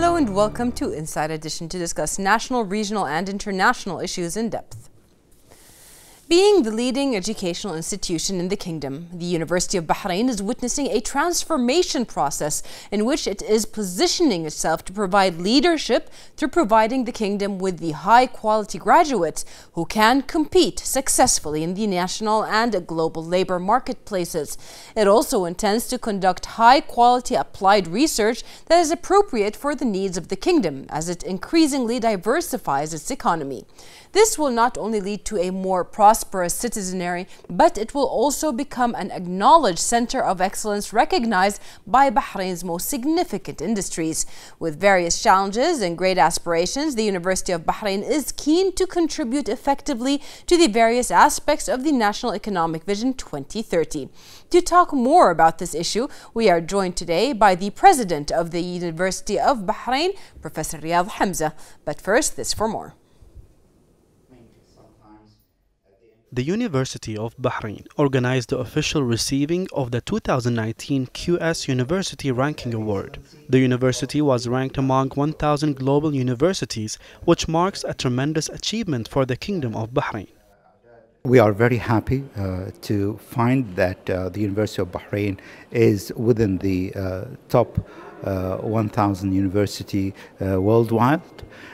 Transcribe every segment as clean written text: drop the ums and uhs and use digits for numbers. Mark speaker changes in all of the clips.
Speaker 1: Hello and welcome to Inside Edition to discuss national, regional and international issues in depth. Being the leading educational institution in the kingdom, the University of Bahrain is witnessing a transformation process in which it is positioning itself to provide leadership through providing the kingdom with the high-quality graduates who can compete successfully in the national and global labor marketplaces. It also intends to conduct high-quality applied research that is appropriate for the needs of the kingdom as it increasingly diversifies its economy. This will not only lead to a more prosperous citizenry, but it will also become an acknowledged center of excellence recognized by Bahrain's most significant industries. With various challenges and great aspirations, the University of Bahrain is keen to contribute effectively to the various aspects of the National Economic Vision 2030. To talk more about this issue, we are joined today by the President of the University of Bahrain, Professor Riyadh Hamza. But first, this for more.
Speaker 2: The University of Bahrain organized the official receiving of the 2019 QS University Ranking Award. The university was ranked among 1,000 global universities, which marks a tremendous achievement for the Kingdom of Bahrain.
Speaker 3: We are very happy to find that the University of Bahrain is within the top 1,000 university worldwide,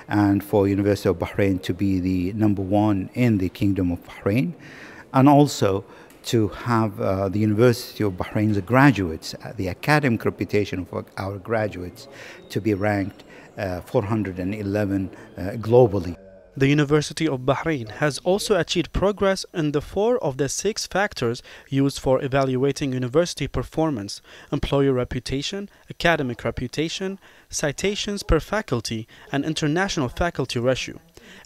Speaker 3: and for University of Bahrain to be the #1 in the Kingdom of Bahrain, and also to have the University of Bahrain's graduates, the academic reputation of our graduates, to be ranked 411 globally.
Speaker 2: The University of Bahrain has also achieved progress in the 4 of the 6 factors used for evaluating university performance: employer reputation, academic reputation, citations per faculty, and international faculty ratio.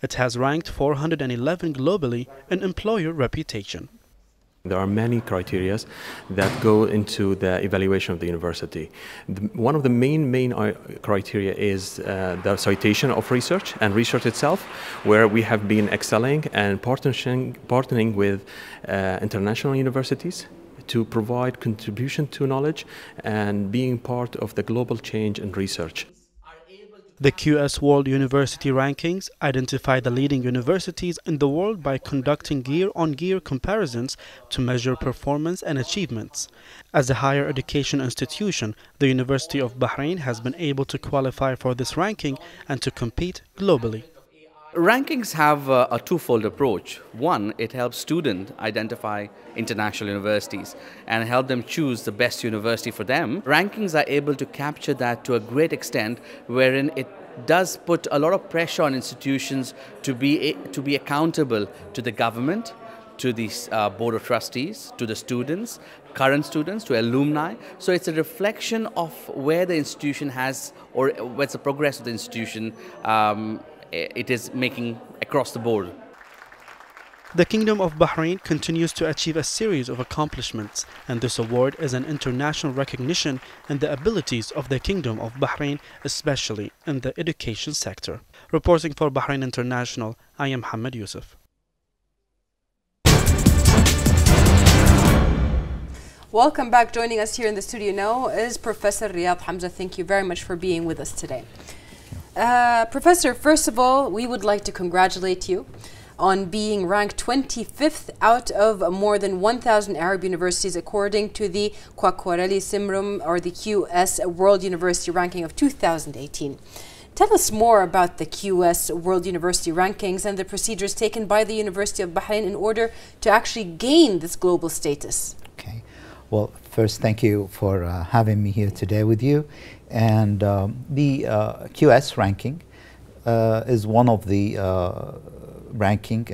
Speaker 2: It has ranked 411 globally in employer reputation.
Speaker 4: There are many criteria that go into the evaluation of the university. One of the main criteria is the citation of research and research itself, where we have been excelling and partnering with international universities to provide contribution to knowledge and being part of the global change in research.
Speaker 2: The QS World University Rankings identify the leading universities in the world by conducting year-on-year comparisons to measure performance and achievements. As a higher education institution, the University of Bahrain has been able to qualify for this ranking and to compete globally.
Speaker 5: Rankings have a twofold approach. One, it helps students identify international universities and help them choose the best university for them. Rankings are able to capture that to a great extent, wherein it does put a lot of pressure on institutions to be accountable to the government, to the board of trustees, to the students, current students, to alumni. So it's a reflection of where the institution has, or what's the progress of the institution it is making across the board.
Speaker 2: The Kingdom of Bahrain continues to achieve a series of accomplishments, and this award is an international recognition in the abilities of the Kingdom of Bahrain, especially in the education sector. Reporting for Bahrain International, I am Hamad Yusuf.
Speaker 1: Welcome back. Joining us here in the studio now is Professor Riyadh Hamza. Thank you very much for being with us today. Professor, first of all, we would like to congratulate you on being ranked 25th out of more than 1,000 Arab universities according to the Quacquarelli Simrum, or the QS World University Ranking of 2018. Tell us more about the QS World University Rankings and the procedures taken by the University of Bahrain in order to actually gain this global status.
Speaker 3: Okay. Well, first, thank you for having me here today with you. And the QS ranking is one of the ranking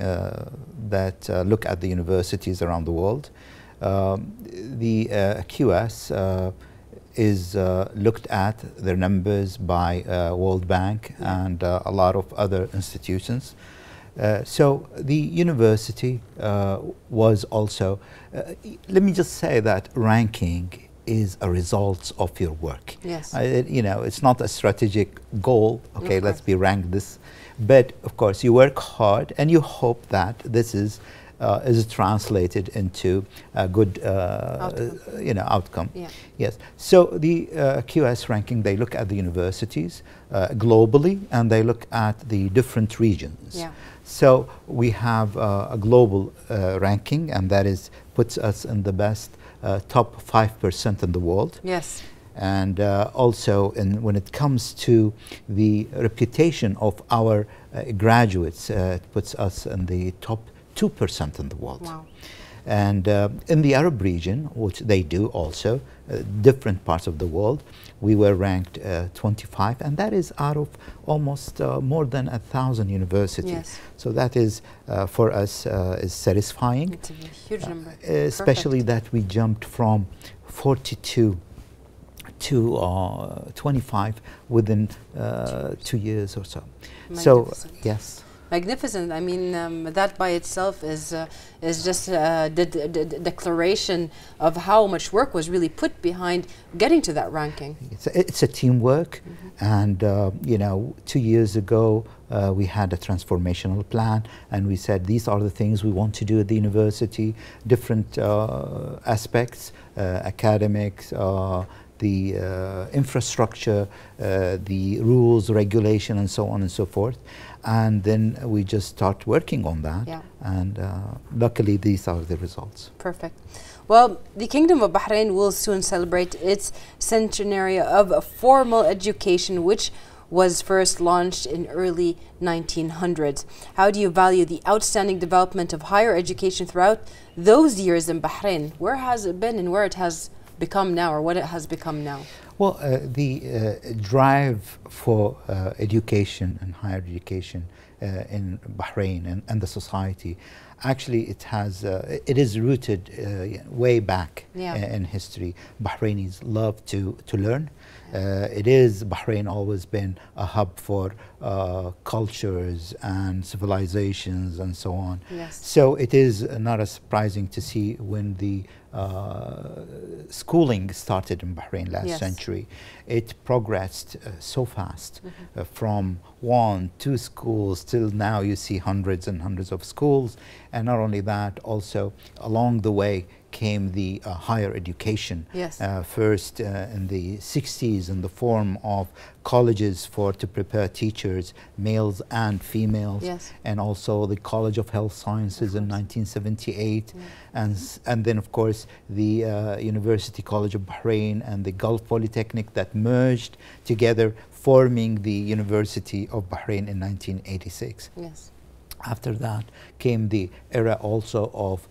Speaker 3: that look at the universities around the world. The QS is looked at their numbers by World Bank and a lot of other institutions. So the university was also, let me just say that ranking is a result of your work.
Speaker 1: Yes.
Speaker 3: You know, it's not a strategic goal, okay, let's be ranked this, but of course you work hard and you hope that this is is translated into a good outcome.
Speaker 1: Yeah.
Speaker 3: Yes. So the QS ranking, they look at the universities globally, and they look at the different regions.
Speaker 1: Yeah.
Speaker 3: So we have a global ranking, and that puts us in the best top 5% in the world.
Speaker 1: Yes.
Speaker 3: And also, when it comes to the reputation of our graduates, it puts us in the top 2% in the world.
Speaker 1: Wow.
Speaker 3: And in the Arab region, which they do also, different parts of the world, we were ranked 25, and that is out of almost more than 1,000 universities.
Speaker 1: Yes.
Speaker 3: So that is, for us, is satisfying.
Speaker 1: It's a huge number.
Speaker 3: Especially
Speaker 1: Perfect.
Speaker 3: that we jumped from 42 to 25 within 2 years or so. So, yes.
Speaker 1: Magnificent. I mean, that by itself is just the declaration of how much work was really put behind getting to that ranking.
Speaker 3: It's a teamwork, and 2 years ago we had a transformational plan, and we said these are the things we want to do at the university, different aspects, academics, the infrastructure, the rules, regulation, and so on and so forth. And then we just start working on that.
Speaker 1: Yeah.
Speaker 3: And luckily, these are the results.
Speaker 1: Perfect. Well, the Kingdom of Bahrain will soon celebrate its centenary of formal education, which was first launched in early 1900s. How do you value the outstanding development of higher education throughout those years in Bahrain? Where has it been and where it has become now, or what it has become now?
Speaker 3: Well, the drive for education and higher education in Bahrain and the society, actually it is rooted way back in history. Bahrainis love to learn. Bahrain always been a hub for cultures and civilizations and so on.
Speaker 1: Yes.
Speaker 3: So it is not as surprising to see when the schooling started in Bahrain last century. It progressed so fast, from 1, 2 schools till now you see hundreds and hundreds of schools. And not only that, also along the way came the higher education.
Speaker 1: Yes.
Speaker 3: First in the 60s in the form of colleges to prepare teachers, males and females.
Speaker 1: Yes.
Speaker 3: And also the College of Health Sciences in 1978. And then of course the University College of Bahrain and the Gulf Polytechnic that merged together, forming the University of Bahrain in 1986.
Speaker 1: Yes.
Speaker 3: After that came the era also of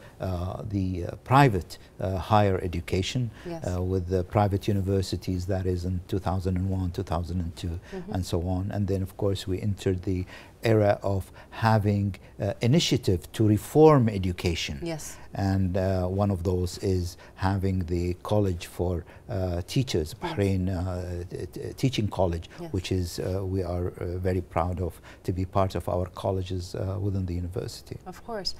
Speaker 3: the private higher education, with the private universities, that is in 2001, 2002, and so on. And then of course we entered the era of having initiative to reform education.
Speaker 1: Yes.
Speaker 3: And one of those is having the College for Teachers, Bahrain Teaching College, which is we are very proud of to be part of our colleges within the university.
Speaker 1: Of course.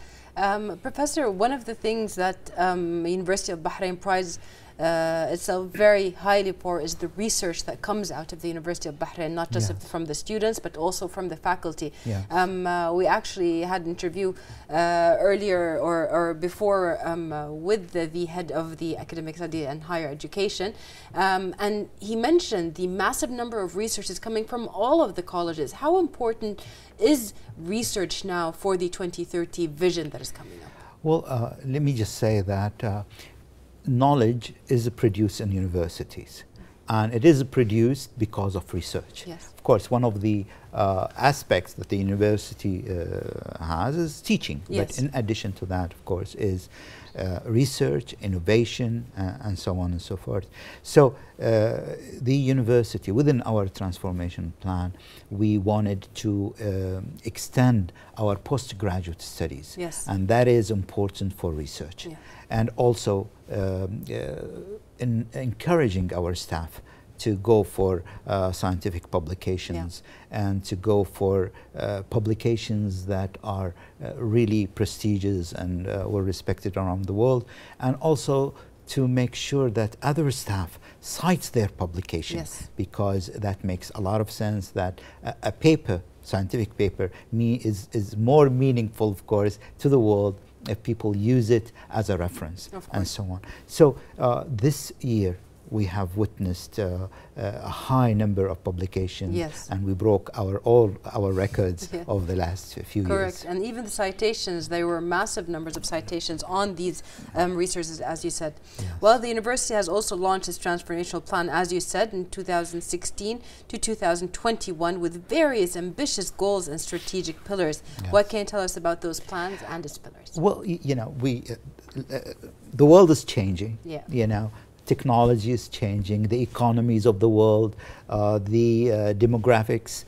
Speaker 1: Professor, one of the things that University of Bahrain prides itself very highly for is the research that comes out of the University of Bahrain, not just from the students, but also from the faculty. We actually had an interview earlier or before with the head of the academic study and higher education, and he mentioned the massive number of researchers coming from all of the colleges. How important is research now for the 2030 vision that is coming up?
Speaker 3: Well, let me just say that knowledge is produced in universities, and it is produced because of research.
Speaker 1: Yes.
Speaker 3: Of course, one of the aspects that the university has is teaching, but in addition to that, of course, is research, innovation, and so on and so forth. So the university, within our transformation plan, we wanted to extend our postgraduate studies, and that is important for research. And also in encouraging our staff to go for scientific publications and to go for publications that are really prestigious and were respected around the world, and also to make sure that other staff cites their publications, because that makes a lot of sense, that a paper, scientific paper, is more meaningful, of course, to the world if people use it as a reference, and so on. So this year we have witnessed a high number of publications, and we broke all our records of the last few years.
Speaker 1: Correct, and even the citations, there were massive numbers of citations on these resources, as you said. Well, the university has also launched its transformational plan, as you said, in 2016 to 2021 with various ambitious goals and strategic pillars. What can you tell us about those plans and its pillars?
Speaker 3: Well, you know, the world is changing, you know. Technology is changing, the economies of the world, the demographics,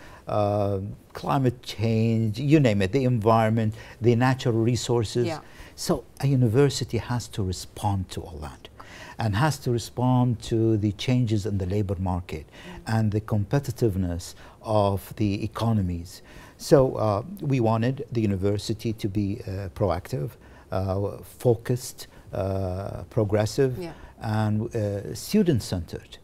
Speaker 3: climate change, you name it, the environment, the natural resources. So a university has to respond to all that, and has to respond to the changes in the labor market and the competitiveness of the economies. So we wanted the university to be proactive, focused, progressive, and student-centered.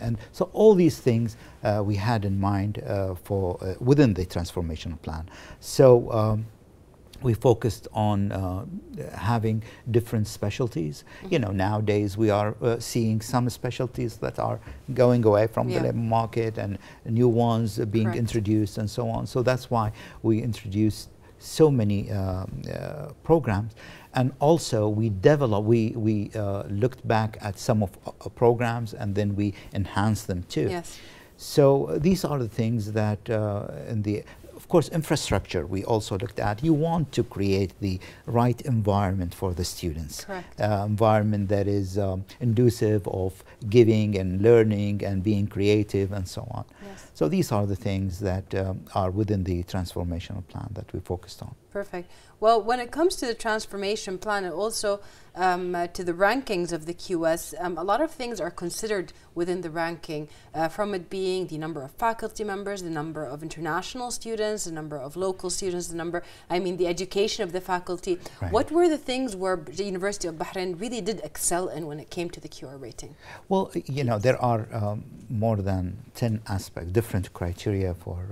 Speaker 3: And so all these things we had in mind for within the transformational plan. So we focused on having different specialties. You know, nowadays we are seeing some specialties that are going away from the labor market, and new ones being introduced, and so on. So that's why we introduced so many programs. And also we looked back at some of programs, and then we enhanced them too. So these are the things that of course, infrastructure we also looked at. You want to create the right environment for the students. Environment that is conducive of giving and learning and being creative and so on. So these are the things that are within the transformational plan that we focused on.
Speaker 1: Perfect. Well, when it comes to the transformation plan and also to the rankings of the QS, a lot of things are considered within the ranking, from it being the number of faculty members, the number of international students, the number of local students, the education of the faculty. What were the things where the University of Bahrain really did excel in when it came to the QR rating?
Speaker 3: Well, you know, there are more than 10 aspects, different criteria for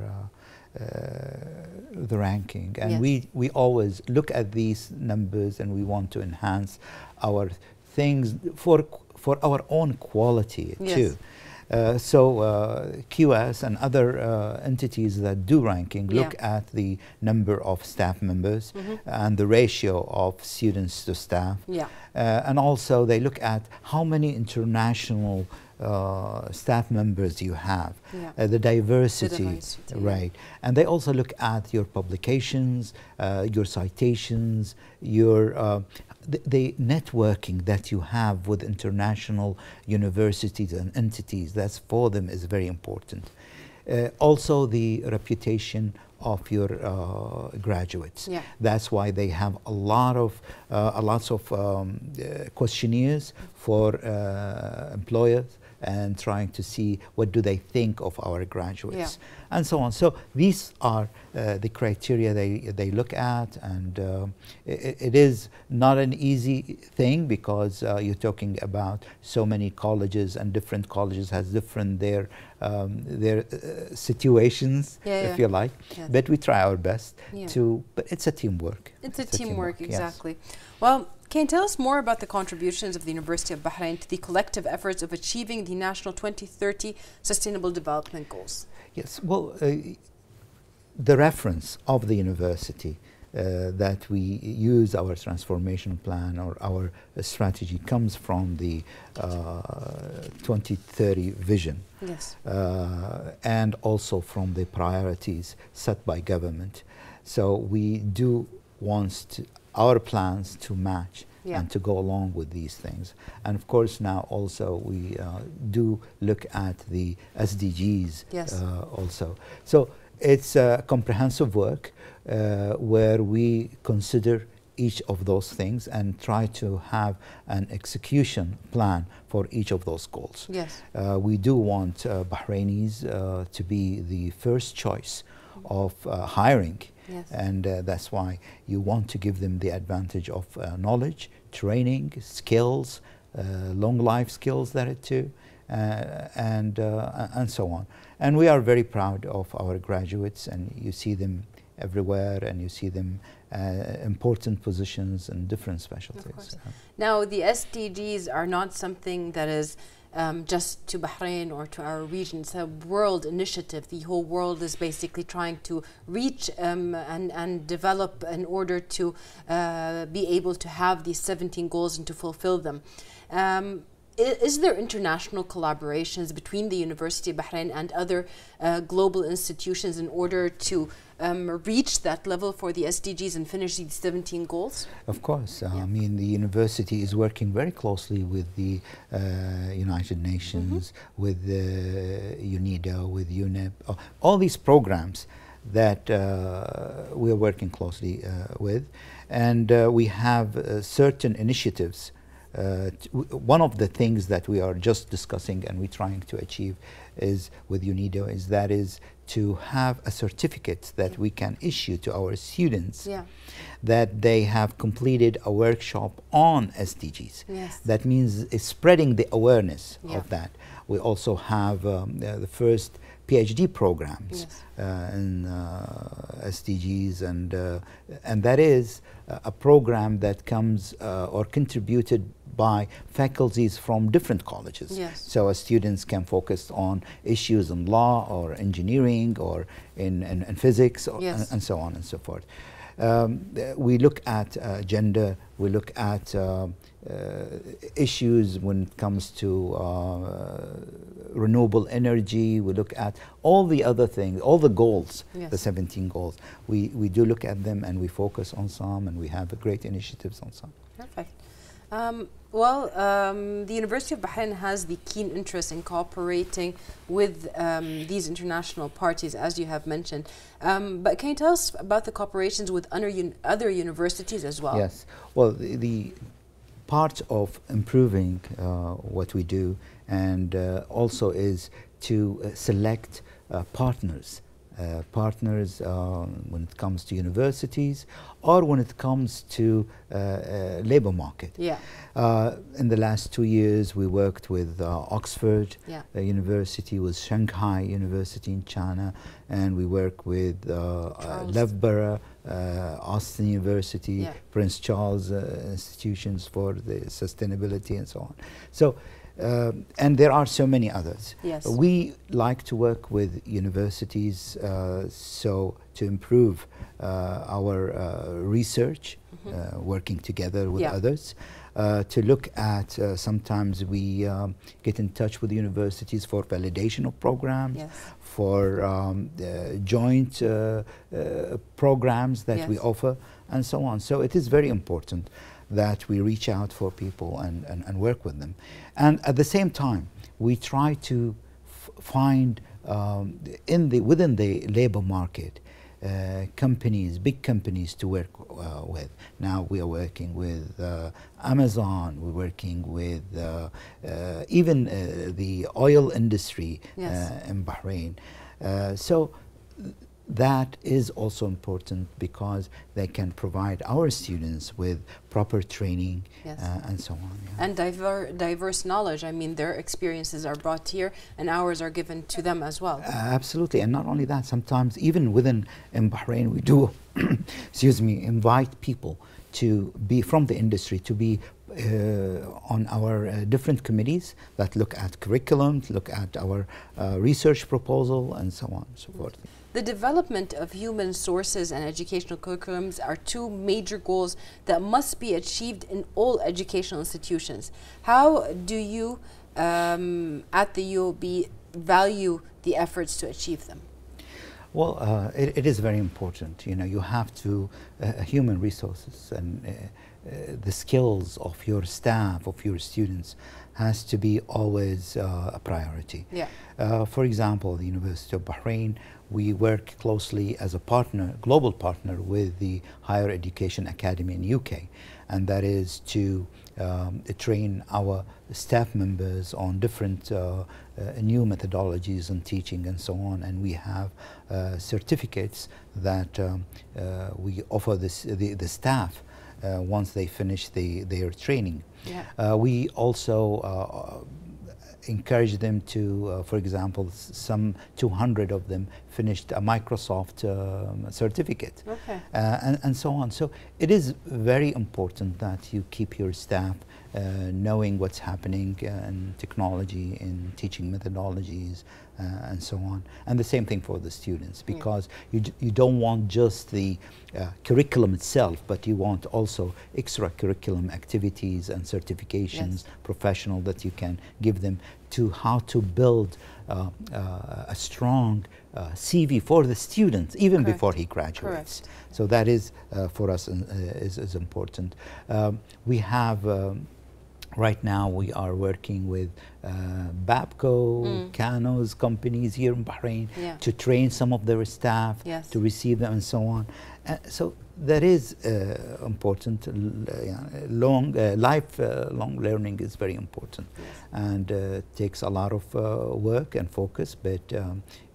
Speaker 3: the ranking, and we always look at these numbers, and we want to enhance our things for our own quality too. So QS and other entities that do ranking look at the number of staff members and the ratio of students to staff, and also they look at how many international staff members you have, the diversity, and they also look at your publications, your citations, your the networking that you have with international universities and entities. That's for them is very important. Also the reputation of your graduates. That's why they have a lot of lots of questionnaires for employers, and trying to see what do they think of our graduates, and so on. So these are the criteria they look at, and it is not an easy thing, because you're talking about so many colleges, and different colleges has different their situations, if you like. But we try our best to. But it's a teamwork.
Speaker 1: It's a teamwork, exactly. Well, can you tell us more about the contributions of the University of Bahrain to the collective efforts of achieving the National 2030 Sustainable Development Goals?
Speaker 3: Yes, well, the reference of the university that we use our transformation plan or our strategy comes from the 2030 vision, and also from the priorities set by government. So we do want our plans to match and to go along with these things. And of course now also we do look at the SDGs also. So it's a comprehensive work where we consider each of those things and try to have an execution plan for each of those goals. We do want Bahrainis to be the first choice of hiring. And that's why you want to give them the advantage of knowledge, training, skills, long life skills that too, and so on. And we are very proud of our graduates, and you see them everywhere, and you see them important positions in different specialties.
Speaker 1: Of course. Now, the SDGs are not something that is just to Bahrain or to our region. It's a world initiative. The whole world is basically trying to reach and develop in order to be able to have these 17 goals and to fulfill them. Is there international collaborations between the University of Bahrain and other global institutions in order to reach that level for the SDGs and finish these 17 goals?
Speaker 3: Of course. I mean, the university is working very closely with the United Nations, with UNIDO, with UNEP, all these programs that we are working closely with. And we have certain initiatives. One of the things that we are just discussing and we're trying to achieve is with UNIDO is to have a certificate that we can issue to our students that they have completed a workshop on SDGs.
Speaker 1: Yes.
Speaker 3: That means it's spreading the awareness of that. We also have the first PhD programs in SDGs, and that is a program that comes or contributed by faculties from different colleges.
Speaker 1: Yes.
Speaker 3: So students can focus on issues in law or engineering or in physics or and so on and so forth. We look at gender, we look at issues when it comes to renewable energy, we look at all the other things, all the goals, the 17 goals. We do look at them and we focus on some, and we have great initiatives on some.
Speaker 1: Perfect. The University of Bahrain has the keen interest in cooperating with these international parties, as you have mentioned. But can you tell us about the cooperations with other universities as well?
Speaker 3: Yes. Well, the part of improving what we do and also is to select partners when it comes to universities or when it comes to labor market.
Speaker 1: Yeah.
Speaker 3: In the last 2 years, we worked with Oxford University, with Shanghai University in China, and we work with Loughborough, Austin University, Prince Charles institutions for the sustainability and so on. So. And there are so many others.
Speaker 1: Yes.
Speaker 3: We like to work with universities so to improve our research, working together with others, to look at sometimes we get in touch with universities for validation of programs, for joint programs that we offer, and so on. So it is very important that we reach out for people and work with them. And at the same time, we try to find within the labor market companies, big companies to work with. Now we are working with Amazon, we're working with even the oil industry in Bahrain. So that is also important because they can provide our students with proper training and so on.
Speaker 1: And diverse knowledge. I mean, their experiences are brought here and ours are given to them as well.
Speaker 3: Absolutely. And not only that, sometimes even in Bahrain, we do, invite people to be from the industry, to be on our different committees that look at curriculum, look at our research proposal, and so on and so forth.
Speaker 1: The development of human sources and educational curriculums are two major goals that must be achieved in all educational institutions. How do you, at the UOB, value the efforts to achieve them?
Speaker 3: Well, it is very important. You know, you have to, human resources and the skills of your staff, of your students, has to be always a priority.
Speaker 1: Yeah.
Speaker 3: For example, the University of Bahrain, we work closely as a partner, global partner, with the Higher Education Academy in UK, and that is to train our staff members on different new methodologies and teaching and so on, and we have certificates that we offer the staff once they finish their training.
Speaker 1: Yeah.
Speaker 3: We also encourage them to, for example, some 200 of them finished a Microsoft certificate,
Speaker 1: Okay.
Speaker 3: and so on. So it is very important that you keep your staff knowing what's happening in technology, in teaching methodologies, and so on. And the same thing for the students, because you don't want just the curriculum itself, but you want also extracurriculum activities and certifications, professional, that you can give them to how to build a strong CV for the student even before he graduates. So that is for us is important. We have right now we are working with Babco, Cano's companies here in Bahrain to train some of their staff, to receive them and so on. So that is important. Lifelong learning is very important, and takes a lot of work and focus, but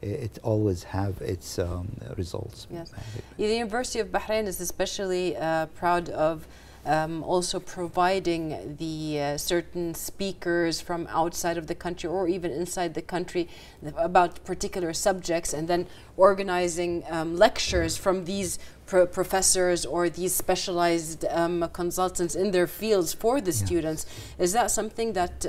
Speaker 3: it always have its results.
Speaker 1: Yes. The University of Bahrain is especially proud of also providing the certain speakers from outside of the country or even inside the country about particular subjects, and then organizing lectures from these professors or these specialized consultants in their fields for the students. Is that something that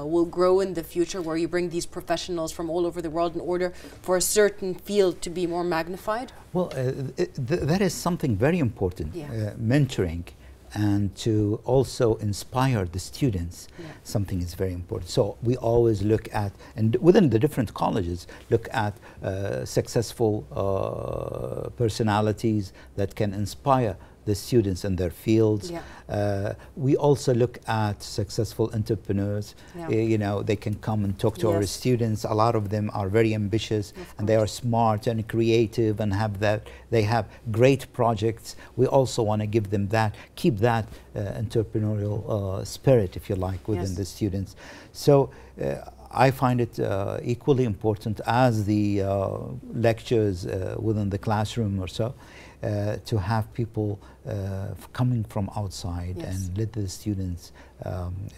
Speaker 1: will grow in the future, where you bring these professionals from all over the world in order for a certain field to be more magnified?
Speaker 3: Well, that is something very important, mentoring, and to also inspire the students. Something is very important. So we always look at, and within the different colleges, look at successful personalities that can inspire the students in their fields. We also look at successful entrepreneurs. You know, they can come and talk to our students. A lot of them are very ambitious, and they are smart and creative, and they have great projects. We also want to give them that, keep that entrepreneurial spirit, if you like, within the students. So I find it equally important as the lectures within the classroom or so, to have people coming from outside and let the students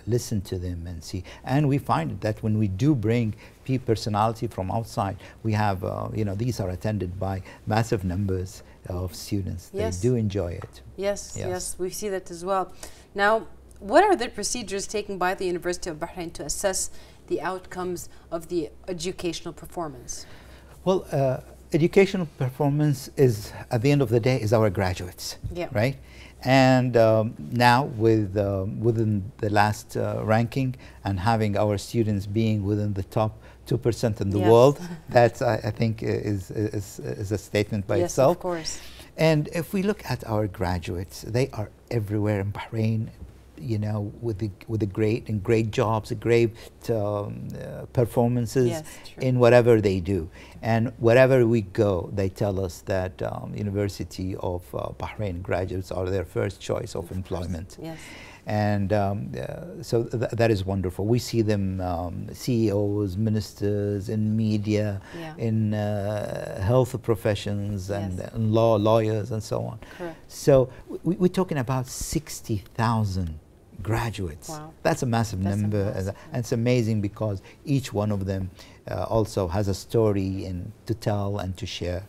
Speaker 3: listen to them and see. And we find that when we do bring personality from outside, we have, you know, these are attended by massive numbers of students. They do enjoy it.
Speaker 1: Yes, we see that as well. Now, what are the procedures taken by the University of Bahrain to assess the outcomes of the educational performance?
Speaker 3: Well, educational performance is, at the end of the day, is our graduates, right? And now with within the last ranking, and having our students being within the top 2% in the world, that's I think is a statement by itself.
Speaker 1: Of course.
Speaker 3: And if we look at our graduates, they are everywhere in Bahrain, you know, with the great jobs, great performances in whatever they do, and wherever we go, they tell us that University of Bahrain graduates are their first choice of employment. And so that is wonderful. We see them CEOs, ministers, in media, in health professions, and lawyers, and so on. So we're talking about 60,000 graduates. That's a massive number. And it's amazing because each one of them also has a story to tell and to share.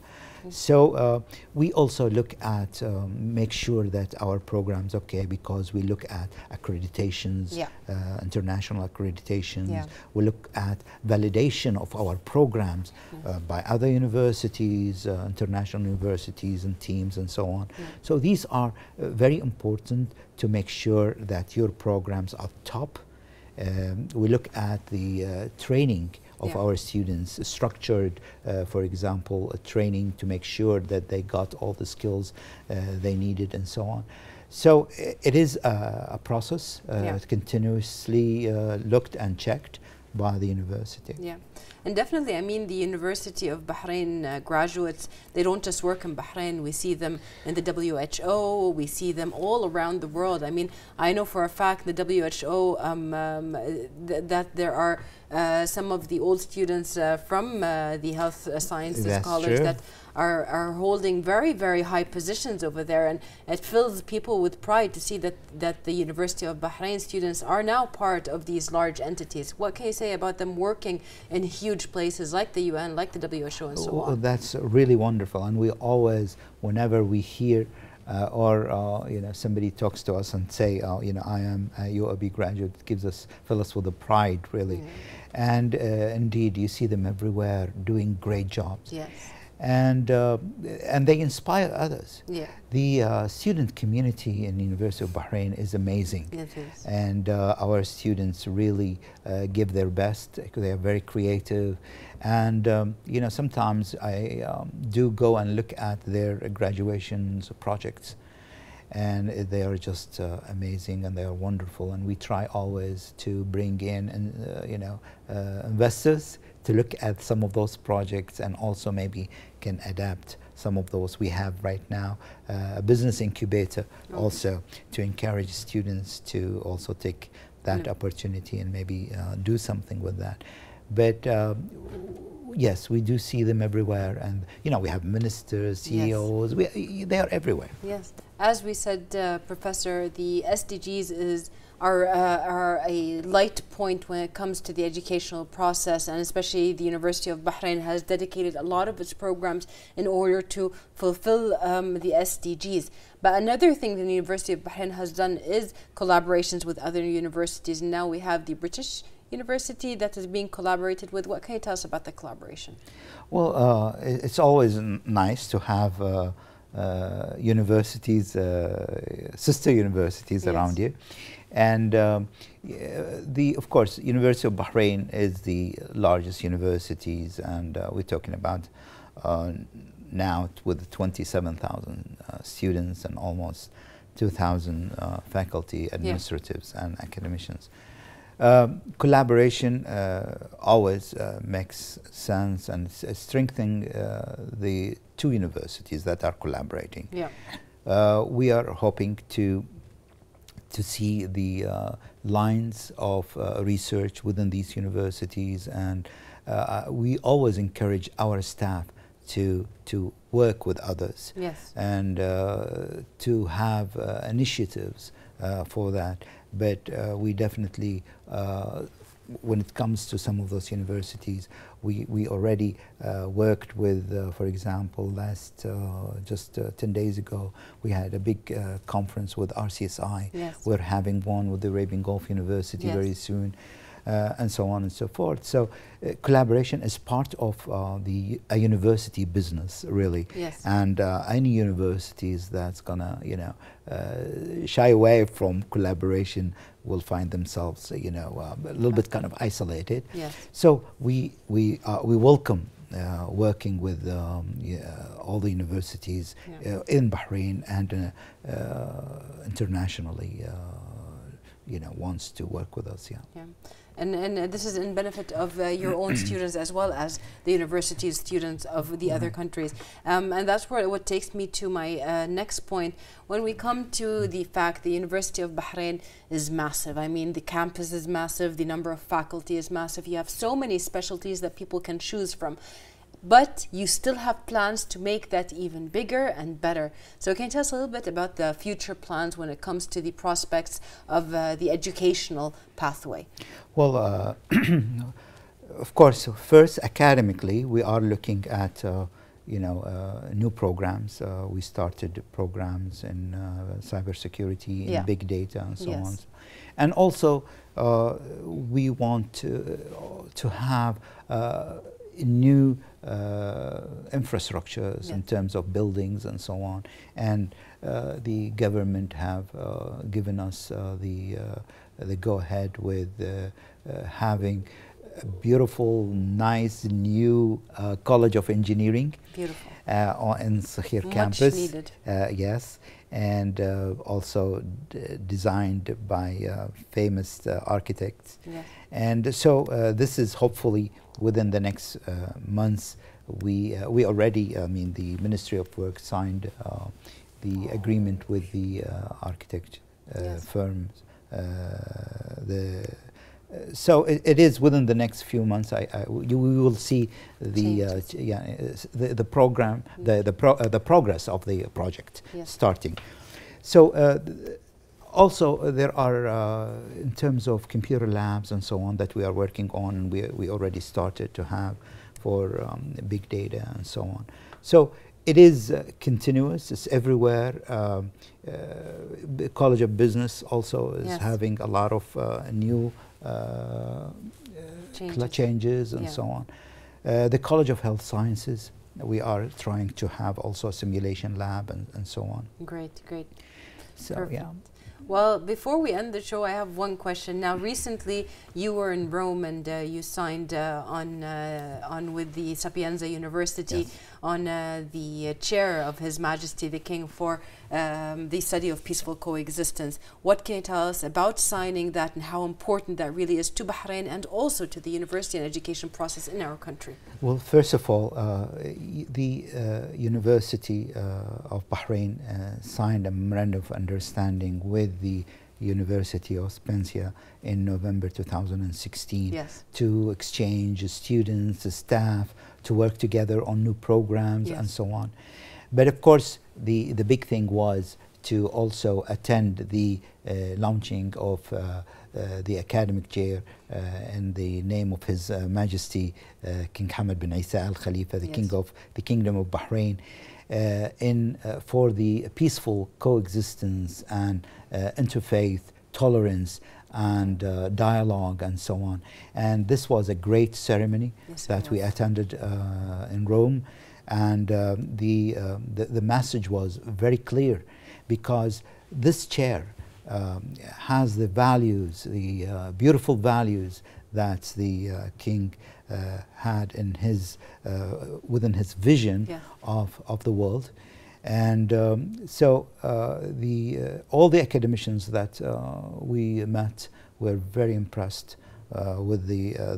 Speaker 3: So we also look at, make sure that our program's okay, because we look at accreditations, international accreditations. We look at validation of our programs by other universities, international universities and teams and so on. So these are very important to make sure that your programs are top. We look at the training of our students, structured, for example, a training to make sure that they got all the skills they needed and so on. So it is a process, continuously looked and checked by the university.
Speaker 1: And definitely, I mean, the University of Bahrain graduates, they don't just work in Bahrain. We see them in the WHO, we see them all around the world. I mean, I know for a fact the WHO that there are some of the old students from the health sciences college that are holding very, very high positions over there, and it fills people with pride to see that the University of Bahrain students are now part of these large entities. What can you say about them working in huge huge places like the UN, like the WHO, and so on.
Speaker 3: That's really wonderful, and we always, whenever we hear or somebody talks to us and say, I am a UAB graduate, it fill us with the pride, really. And indeed, you see them everywhere doing great jobs.
Speaker 1: Yes.
Speaker 3: And they inspire others.
Speaker 1: Yeah.
Speaker 3: The student community in the University of Bahrain is amazing.
Speaker 1: It is.
Speaker 3: And our students really give their best. They are very creative. And sometimes I do go and look at their graduations projects, and they are just amazing, and they are wonderful. And we try always to bring in investors to look at some of those projects, and also maybe can adapt some of those we have right now. A business incubator also to encourage students to also take that opportunity and maybe do something with that. But yes, we do see them everywhere, and we have ministers, CEOs. They are everywhere.
Speaker 1: Yes, as we said, Professor, the SDGs are a light point when it comes to the educational process, and especially the University of Bahrain has dedicated a lot of its programs in order to fulfill the SDGs. But another thing the University of Bahrain has done is collaborations with other universities. Now we have the British University that is being collaborated with. What can you tell us about the collaboration?
Speaker 3: Well, it's always nice to have universities, sister universities around you. And of course, University of Bahrain is the largest universities, and we're talking about now with 27,000 students and almost 2,000 faculty, administratives, and academicians. Collaboration always makes sense, and strengthening the two universities that are collaborating. Yeah. We are hoping to see the lines of research within these universities, and we always encourage our staff to work with others. Yes. And to have initiatives for that. But we definitely, when it comes to some of those universities, we already worked with, for example, just 10 days ago, we had a big conference with RCSI. Yes. We're having one with the Arabian Gulf University very soon. And so on and so forth. So collaboration is part of a university business, really. Yes. And any universities that's gonna, shy away from collaboration will find themselves, a little bit kind of isolated. Yes. So we welcome working with all the universities in Bahrain and internationally. Wants to work with us. Yeah. And
Speaker 1: this is in benefit of your own students as well as the university's students of the other countries. And that's what takes me to my next point. When we come to the fact the University of Bahrain is massive. I mean, the campus is massive, the number of faculty is massive. You have so many specialties that people can choose from. But you still have plans to make that even bigger and better. So can you tell us a little bit about the future plans when it comes to the prospects of the educational pathway?
Speaker 3: Well, of course, first academically, we are looking at new programs. We started programs in cybersecurity, in big data, and so on. And also, we want to have new infrastructures in terms of buildings and so on, and the government have given us the go-ahead with having a beautiful, nice new College of Engineering. Beautiful. In Sahir campus. Much needed. Yes, and also designed by famous architects. Yes. And so this is hopefully within the next months. We already, the Ministry of Work signed the agreement with the architect firms. So it is within the next few months. We will see the program, the progress of the project starting. So Also, there are, in terms of computer labs and so on, that we are working on, and we already started to have for big data and so on. So it is continuous, it's everywhere. The College of Business also is having a lot of new changes and so on. The College of Health Sciences, we are trying to have also a simulation lab and so on.
Speaker 1: Great, great.
Speaker 3: So,
Speaker 1: perfect. Well, before we end the show, I have one question. Now, recently you were in Rome and you signed on with the Sapienza University on the chair of His Majesty the King for the study of peaceful coexistence. What can you tell us about signing that and how important that really is to Bahrain and also to the university and education process in our country?
Speaker 3: Well, first of all, the University of Bahrain signed a memorandum of understanding with the University of Spezia in November 2016 to exchange students, staff, to work together on new programs and so on. But of course, the big thing was to also attend the launching of the academic chair in the name of His Majesty King Hamad bin Isa Al Khalifa, the King of the Kingdom of Bahrain, for the peaceful coexistence and interfaith tolerance and dialogue and so on. And this was a great ceremony that we attended in Rome, and the message was very clear, because this chair has the values, the beautiful values that the king had in his within his vision of the world. And so all the academicians that we met were very impressed with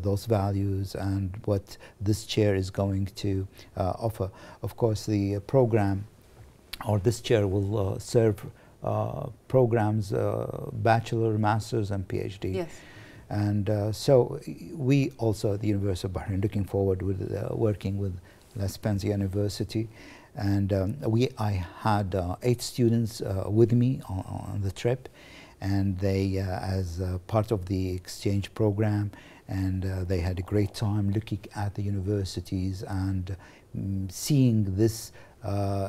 Speaker 3: those values and what this chair is going to offer. Of course, the program, or this chair, will serve programs, bachelor, masters, and PhD. And so we also at the University of Bahrain looking forward with working with La Spezia University. And I had 8 students with me on the trip, and they as part of the exchange program, and they had a great time looking at the universities and seeing this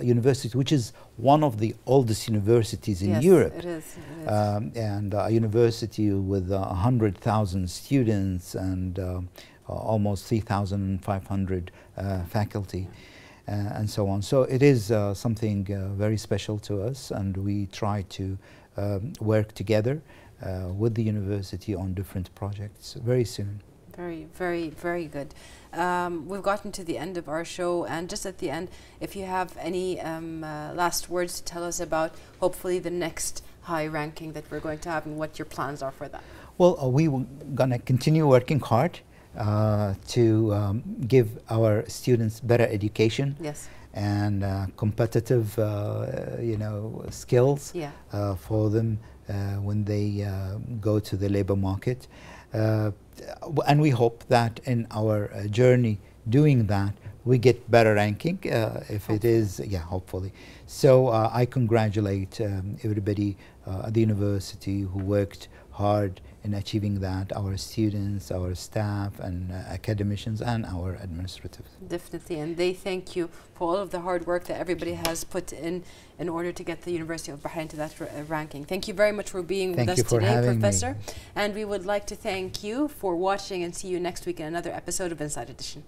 Speaker 3: university, which is one of the oldest universities in Europe.
Speaker 1: It is.
Speaker 3: And a university with 100,000 students and almost 3,500 faculty. And so on. So it is something very special to us, and we try to work together with the university on different projects very soon.
Speaker 1: Very, very, very good. We've gotten to the end of our show, and just at the end, if you have any last words to tell us about hopefully the next high ranking that we're going to have and what your plans are for that.
Speaker 3: Well, we were going to continue working hard to give our students better education and competitive, skills for them when they go to the labor market. And we hope that in our journey doing that, we get better ranking if it is, hopefully. So I congratulate everybody at the university who worked hard in achieving that, our students, our staff, and academicians, and our administrators.
Speaker 1: Definitely, and they thank you for all of the hard work that everybody has put in order to get the University of Bahrain to that ranking. Thank you very much for being with us today, Professor. And we would like to thank you for watching, and see you next week in another episode of Inside Edition.